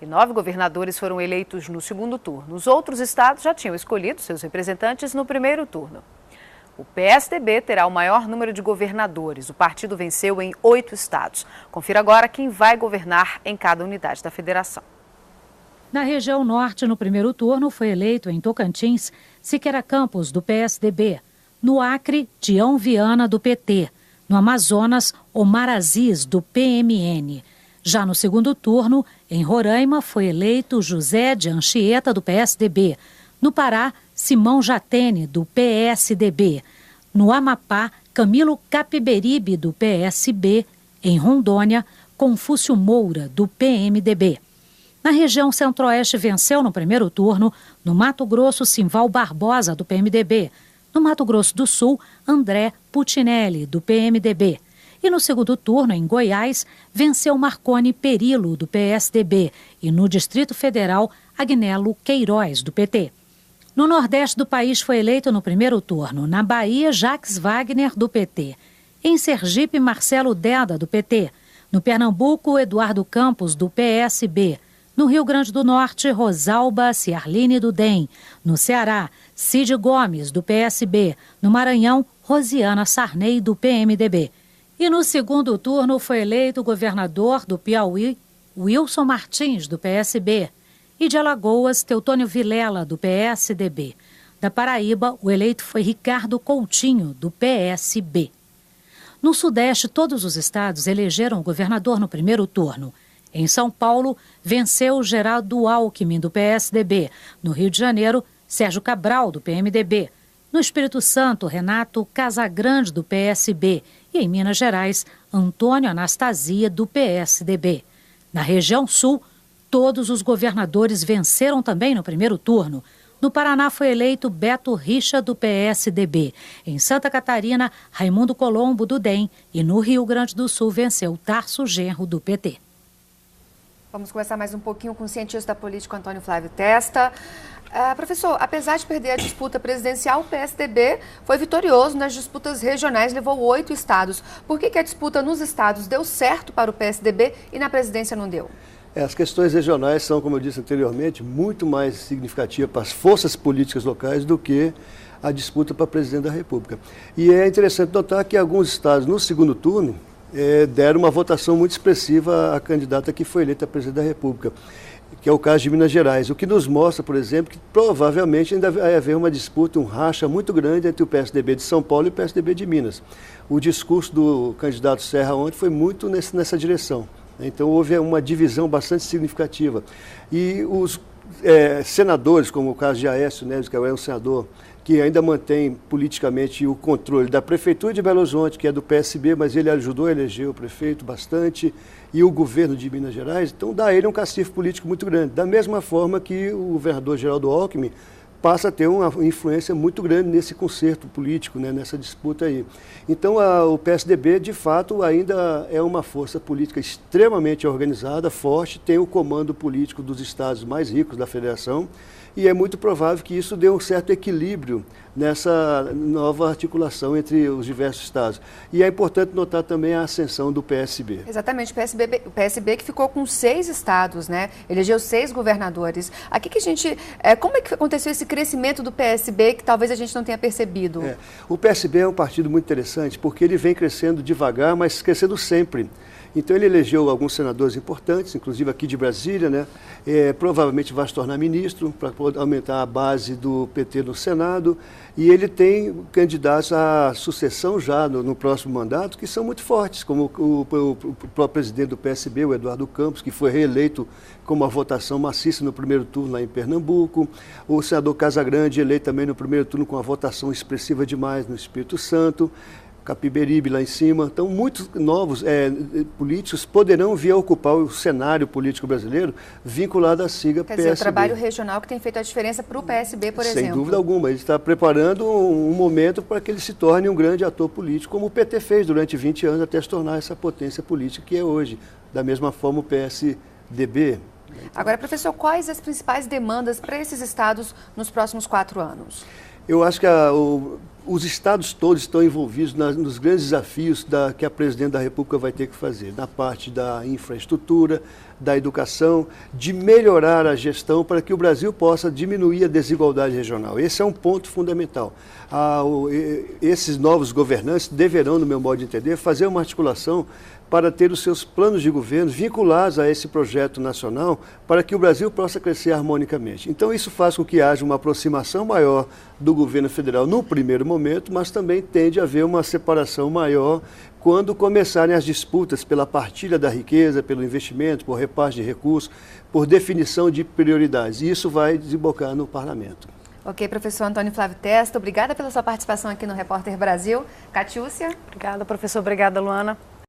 E 9 governadores foram eleitos no segundo turno. Os outros estados já tinham escolhido seus representantes no primeiro turno. O PSDB terá o maior número de governadores. O partido venceu em 8 estados. Confira agora quem vai governar em cada unidade da federação. Na região norte, no primeiro turno, foi eleito em Tocantins Siqueira Campos, do PSDB. No Acre, Tião Viana, do PT. No Amazonas, Omar Aziz, do PMN. Já no segundo turno, em Roraima, foi eleito José de Anchieta, do PSDB. No Pará, Simão Jatene, do PSDB. No Amapá, Camilo Capiberibe, do PSB. Em Rondônia, Confúcio Moura, do PMDB. Na região centro-oeste, venceu no primeiro turno, no Mato Grosso, Simval Barbosa, do PMDB. No Mato Grosso do Sul, André Putinelli, do PMDB. E no segundo turno, em Goiás, venceu Marconi Perillo, do PSDB. E no Distrito Federal, Agnello Queiroz, do PT. No Nordeste do país, foi eleito no primeiro turno. Na Bahia, Jacques Wagner, do PT. Em Sergipe, Marcelo Deda, do PT. No Pernambuco, Eduardo Campos, do PSB. No Rio Grande do Norte, Rosalba Ciarline, do DEM. No Ceará, Cid Gomes, do PSB. No Maranhão, Rosiana Sarney, do PMDB. E no segundo turno foi eleito o governador do Piauí, Wilson Martins, do PSB. E de Alagoas, Teutônio Vilela, do PSDB. Da Paraíba, o eleito foi Ricardo Coutinho, do PSB. No Sudeste, todos os estados elegeram o governador no primeiro turno. Em São Paulo, venceu Geraldo Alckmin, do PSDB. No Rio de Janeiro, Sérgio Cabral, do PMDB. No Espírito Santo, Renato Casagrande, do PSB. E em Minas Gerais, Antônio Anastasia, do PSDB. Na região sul, todos os governadores venceram também no primeiro turno. No Paraná foi eleito Beto Richa, do PSDB. Em Santa Catarina, Raimundo Colombo, do DEM. E no Rio Grande do Sul venceu Tarso Genro, do PT. Vamos conversar mais um pouquinho com o cientista político Antônio Flávio Testa. Professor, apesar de perder a disputa presidencial, o PSDB foi vitorioso nas disputas regionais, levou 8 estados. Por que a disputa nos estados deu certo para o PSDB e na presidência não deu? As questões regionais são, como eu disse anteriormente, muito mais significativas para as forças políticas locais do que a disputa para presidente da República. E é interessante notar que alguns estados, no segundo turno, deram uma votação muito expressiva à candidata que foi eleita presidente da República, que é o caso de Minas Gerais. O que nos mostra, por exemplo, que provavelmente ainda vai haver uma disputa, um racha muito grande entre o PSDB de São Paulo e o PSDB de Minas. O discurso do candidato Serra ontem foi muito nessa direção. Então houve uma divisão bastante significativa. E os senadores, como o caso de Aécio Neves, que é um senador que ainda mantém politicamente o controle da Prefeitura de Belo Horizonte, que é do PSB, mas ele ajudou a eleger o prefeito bastante, e o governo de Minas Gerais, então dá a ele um cacife político muito grande. Da mesma forma que o governador Geraldo Alckmin passa a ter uma influência muito grande nesse concerto político, né, nessa disputa aí. Então o PSDB, de fato, ainda é uma força política extremamente organizada, forte, tem o comando político dos estados mais ricos da federação, e é muito provável que isso dê um certo equilíbrio nessa nova articulação entre os diversos estados. E é importante notar também a ascensão do PSB. Exatamente, o PSB que ficou com 6 estados, né? Elegeu 6 governadores. Aqui que a gente... como é que aconteceu esse crescimento do PSB que talvez a gente não tenha percebido? O PSB é um partido muito interessante porque ele vem crescendo devagar, mas crescendo sempre. Então ele elegeu alguns senadores importantes, inclusive aqui de Brasília, né? Provavelmente vai se tornar ministro para poder aumentar a base do PT no Senado, e ele tem candidatos à sucessão já no próximo mandato que são muito fortes, como o próprio presidente do PSB, o Eduardo Campos, que foi reeleito com uma votação maciça no primeiro turno lá em Pernambuco, o senador Casagrande, eleito também no primeiro turno com uma votação expressiva demais no Espírito Santo, Capiberibe lá em cima. Então, muitos novos políticos poderão vir a ocupar o cenário político brasileiro vinculado à sigla PSB. Quer dizer, o trabalho regional que tem feito a diferença para o PSB, por exemplo. Sem dúvida alguma. Ele está preparando um momento para que ele se torne um grande ator político, como o PT fez durante 20 anos até se tornar essa potência política que é hoje. Da mesma forma, o PSDB. Agora, professor, quais as principais demandas para esses estados nos próximos 4 anos? Eu acho que os estados todos estão envolvidos nos grandes desafios que a presidente da República vai ter que fazer, na parte da infraestrutura, da educação, de melhorar a gestão para que o Brasil possa diminuir a desigualdade regional. Esse é um ponto fundamental. Esses novos governantes deverão, no meu modo de entender, fazer uma articulação para ter os seus planos de governo vinculados a esse projeto nacional para que o Brasil possa crescer harmonicamente. Então isso faz com que haja uma aproximação maior do governo federal no primeiro momento, mas também tende a haver uma separação maior quando começarem as disputas pela partilha da riqueza, pelo investimento, por repasse de recursos, por definição de prioridades. E isso vai desembocar no parlamento. Ok, professor Antônio Flávio Testa, obrigada pela sua participação aqui no Repórter Brasil. Catiúcia? Obrigada, professor. Obrigada, Luana.